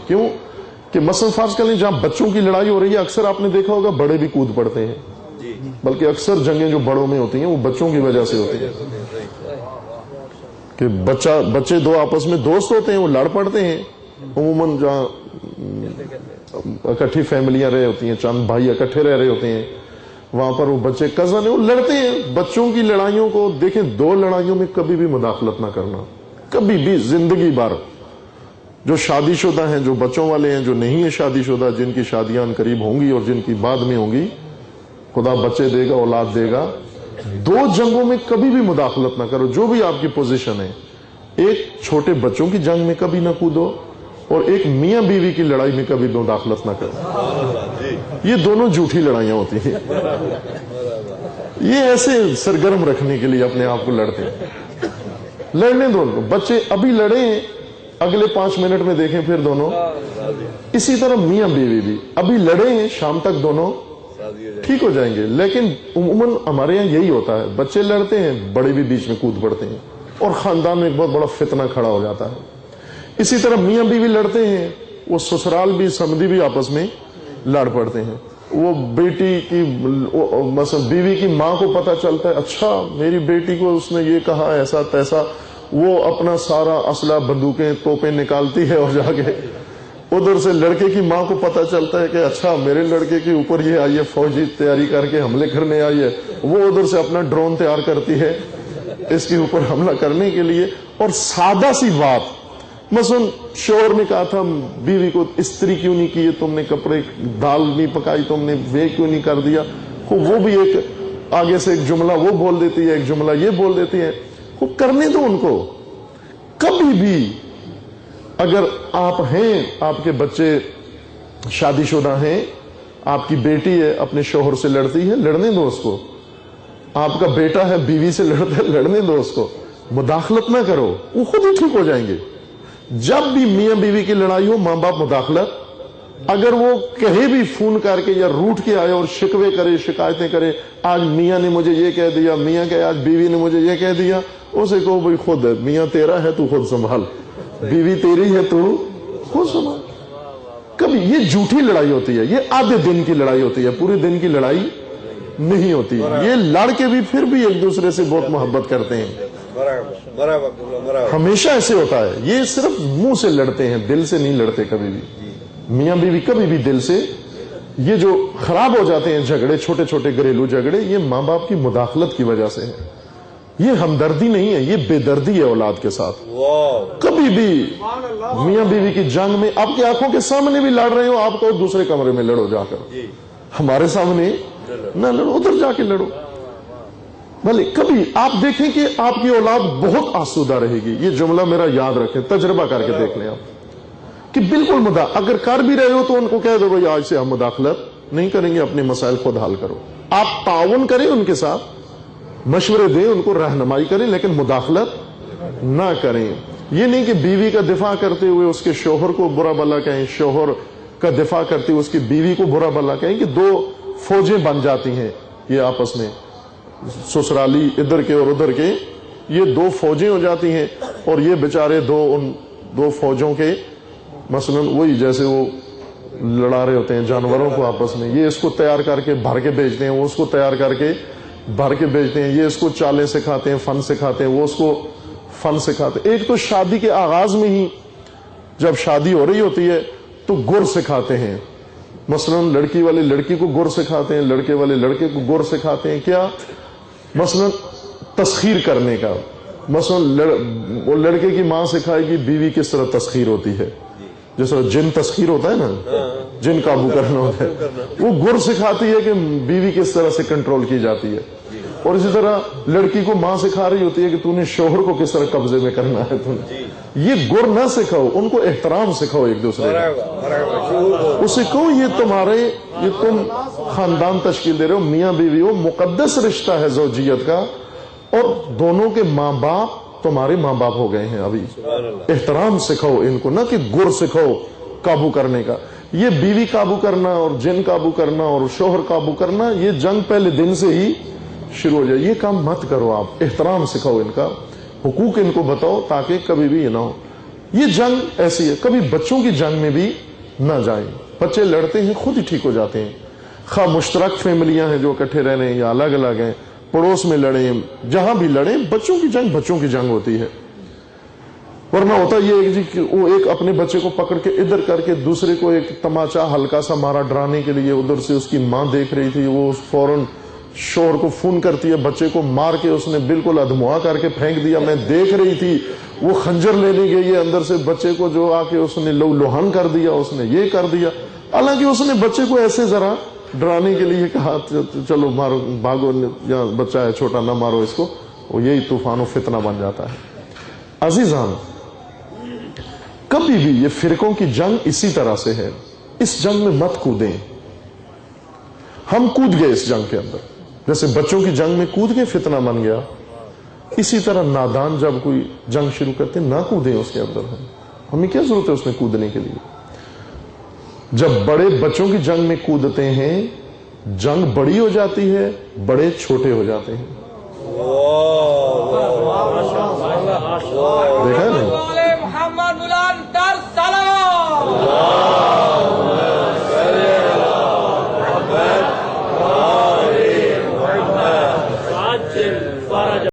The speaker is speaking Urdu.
کیوں کہ مثلا فرض کر لیں جہاں بچوں کی لڑائی ہو رہی ہے اکثر آپ نے دیکھا ہوگا بڑے بھی کود پڑتے ہیں، بلکہ اکثر جنگیں جو بڑوں میں ہوتی ہیں وہ بچوں کی وجہ سے ہوتی ہیں کہ بچے دو آپس میں دوست ہوتے ہیں وہ لڑ پڑتے ہیں. عموماً جہاں اکٹھی فیملیاں رہے ہوتی ہیں، چند بھائی اکٹھے رہ رہے ہوتے ہیں، وہاں پر وہ بچے کزن ہیں وہ لڑتے ہیں. بچوں کی لڑائیوں کو دیکھیں، دو لڑائیوں میں کبھی بھی مداخلت نہ کرنا، کبھی بھی زندگی بھر. جو شادی شدہ ہیں، جو بچوں والے ہیں، جو نہیں ہیں شادی شدہ، جن کی شادیاں قریب ہوں گی اور جن کی بعد میں ہوں گی، خدا بچے دے گا، اولاد دے گا، دو جنگوں میں کبھی بھی مداخلت نہ کرو. جو بھی آپ کی پوزیشن ہے، ایک چھوٹے بچوں کی جنگ میں کبھی نہ کودو اور ایک میاں بیوی کی لڑائی میں کبھی مداخلت نہ کرو. یہ دونوں جھوٹی لڑائیاں ہوتی ہیں. یہ ایسے سرگرم رکھنے کے لیے اپنے آپ کو لڑتے ہیں. لڑنے دو بچے ابھی لڑے ہیں، اگلے 5 منٹ میں دیکھیں پھر دونوں. اسی طرح میاں بیوی بھی ابھی لڑے ہیں، شام تک دونوں ٹھیک ہو جائیں گے. لیکن عموماً ہمارے یہاں یہی ہوتا ہے، بچے لڑتے ہیں، بڑے بھی بیچ میں کود پڑتے ہیں اور خاندان میں ایک بہت بڑا فتنہ کھڑا ہو جاتا ہے. اسی طرح میاں بیوی لڑتے ہیں، وہ سسرال بھی سمدھی بھی آپس میں لڑ پڑتے ہیں. وہ بیٹی کی مثلا بیوی کی ماں کو پتہ چلتا ہے، اچھا میری بیٹی کو اس نے یہ کہا ایسا تیسا، وہ اپنا سارا اسلحہ بندوقیں توپیں نکالتی ہے اور جا کے ادھر سے لڑکے کی ماں کو پتہ چلتا ہے کہ اچھا میرے لڑکے کے اوپر یہ آئی ہے، فوجی تیاری کر کے حملے کرنے آئی ہے. وہ ادھر سے اپنا ڈرون تیار کرتی ہے اس کے اوپر حملہ کرنے کے لیے. اور سادہ سی بات، مثلا شوہر نے کہا تھا بیوی کو استری کیوں نہیں کی، تم نے کپڑے دال نہیں پکائی، تم نے وہ کیوں نہیں کر دیا، وہ بھی ایک آگے سے ایک جملہ وہ بول دیتی ہے، ایک جملہ یہ بول دیتی ہے. وہ کرنے دو ان کو. کبھی بھی اگر آپ ہیں، آپ کے بچے شادی شدہ ہیں، آپ کی بیٹی ہے اپنے شوہر سے لڑتی ہے، لڑنے دو اس کو. آپ کا بیٹا ہے بیوی سے لڑتا ہے، لڑنے دو اس کو. مداخلت نہ کرو، وہ خود ہی ٹھیک ہو جائیں گے. جب بھی میاں بیوی کی لڑائی ہو، ماں باپ مداخلت، اگر وہ کہیں بھی فون کر کے یا روٹ کے آئے اور شکوے کرے، شکایتیں کرے، آج میاں نے مجھے یہ کہہ دیا، میاں کہ آج بیوی نے مجھے یہ کہہ دیا، اسے کہو بھائی خود ہے، میاں تیرا ہے تو خود سنبھال، بیوی تیری ہے تو خود سنبھال. کبھی یہ جھوٹی لڑائی ہوتی ہے، یہ آدھے دن کی لڑائی ہوتی ہے، پورے دن کی لڑائی نہیں ہوتی. یہ لڑ کے بھی پھر بھی ایک دوسرے سے بہت محبت کرتے ہیں. ہمیشہ ایسے ہوتا ہے. یہ صرف منہ سے لڑتے ہیں، دل سے نہیں لڑتے کبھی بھی. میاں بیوی کبھی بھی دل سے. یہ جو خراب ہو جاتے ہیں جھگڑے، چھوٹے چھوٹے گھریلو جھگڑے، یہ ماں باپ کی مداخلت کی وجہ سے ہے. یہ ہمدردی نہیں ہے، یہ بے دردی ہے اولاد کے ساتھ. کبھی بھی میاں بیوی کی جنگ میں آپ کی آنکھوں کے سامنے بھی لڑ رہے ہو، آپ کو دوسرے کمرے میں لڑو جا کر، ہمارے سامنے نہ لڑو، ادھر جا کے لڑو. بھلے کبھی آپ دیکھیں کہ آپ کی اولاد بہت آسودہ رہے گی. یہ جملہ میرا یاد رکھیں، تجربہ کر کے دیکھ لیں آپ کہ بالکل اگر کر بھی رہے ہو تو ان کو کہہ دو بھائی آج سے ہم مداخلت نہیں کریں گے، اپنے مسائل خود حل کرو. آپ تعاون کریں ان کے ساتھ، مشورے دیں، ان کو رہنمائی کریں، لیکن مداخلت نہ کریں. یہ نہیں کہ بیوی کا دفاع کرتے ہوئے اس کے شوہر کو برا بھلا کہیں، شوہر کا دفاع کرتے ہوئے اس کی بیوی کو برا بھلا کہیں، کہ دو فوجیں بن جاتی ہیں. یہ آپس میں سسرالی ادھر کے اور ادھر کے، یہ دو فوجیں ہو جاتی ہیں. اور یہ بیچارے ان دو فوجوں کے مثلا وہی جیسے وہ لڑا رہے ہوتے ہیں جانوروں کو آپس میں، یہ اس کو تیار کر کے بھر کے بیچتے ہیں، وہ اس کو تیار کر کے بھر کے بیچتے ہیں. یہ اس کو چالیں سکھاتے ہیں، فن سکھاتے ہیں، وہ اس کو فن سکھاتے ہیں. ایک تو شادی کے آغاز میں ہی جب شادی ہو رہی ہوتی ہے تو گر سکھاتے ہیں. مثلا لڑکی والے لڑکی کو گر سکھاتے ہیں، لڑکے والے لڑکے کو گر سکھاتے ہیں. کیا؟ مثلا تسخیر کرنے کا. مثلا وہ لڑکے کی ماں سکھائے گی بیوی کس طرح تسخیر ہوتی ہے، جس طرح جن تسخیر ہوتا ہے نا، جن قابو کرنا ہوتا ہے، وہ گر سکھاتی ہے کہ بیوی کس طرح سے کنٹرول کی جاتی ہے. اور اسی طرح لڑکی کو ماں سکھا رہی ہوتی ہے کہ تو نے شوہر کو کس طرح قبضے میں کرنا ہے. یہ گر نہ سکھاؤ، ان کو احترام سکھاؤ ایک دوسرے کو. اسے کہو یہ تم خاندان تشکیل دے رہے ہو، میاں بیوی ہو، مقدس رشتہ ہے زوجیت کا، اور دونوں کے ماں باپ تمہارے ماں باپ ہو گئے ہیں. ابھی احترام سکھاؤ ان کو، نہ کہ گر سکھاؤ قابو کرنے کا. یہ بیوی قابو کرنا اور جن قابو کرنا اور شوہر قابو کرنا، یہ جنگ پہلے دن سے ہی شروع ہو جائے. یہ کام مت کرو. آپ احترام سکھاؤ، ان کا حقوق ان کو بتاؤ تاکہ کبھی بھی یہ نہ ہو. یہ جنگ ایسی ہے، کبھی بچوں کی جنگ میں بھی نہ جائیں. بچے لڑتے ہیں خود ہی ٹھیک ہو جاتے ہیں، خواہ مشترک فیملیاں ہیں جو اکٹھے رہ رہے ہیں یا الگ الگ ہیں، پڑوس میں لڑیں، جہاں بھی لڑیں، بچوں کی جنگ بچوں کی جنگ ہوتی ہے. ورنہ ہوتا یہ ہے کہ وہ ایک اپنے بچے کو پکڑ کے ادھر کر کے دوسرے کو ایک تماچا ہلکا سا مارا ڈرانے کے لیے، ادھر سے اس کی ماں دیکھ رہی تھی، وہ فوراً شوہر کو فون کرتی ہے، بچے کو مار کے اس نے بالکل ادھموا کر کے پھینک دیا، میں دیکھ رہی تھی. وہ خنجر لینے گئی ہے اندر سے، بچے کو جو آ کے اس نے لو لوہان کر دیا، اس نے یہ کر دیا. حالانکہ اس نے بچے کو ایسے ذرا ڈرانے کے لیے کہا چلو مارو، بھاگو، یا بچہ ہے چھوٹا نہ مارو اس کو. وہ یہی طوفان و فتنہ بن جاتا ہے. عزیزان، کبھی بھی یہ فرقوں کی جنگ اسی طرح سے ہے، اس جنگ میں مت کودیں. ہم کود گئے اس جنگ کے اندر، جیسے بچوں کی جنگ میں کود کے فتنہ بن گیا، اسی طرح نادان جب کوئی جنگ شروع کرتے نہ کودیں اس کے اندر. ہمیں کیا ضرورت ہے اس میں کودنے کے لیے؟ جب بڑے بچوں کی جنگ میں کودتے ہیں، جنگ بڑی ہو جاتی ہے، بڑے چھوٹے ہو جاتے ہیں. دیکھا ہے نہیں؟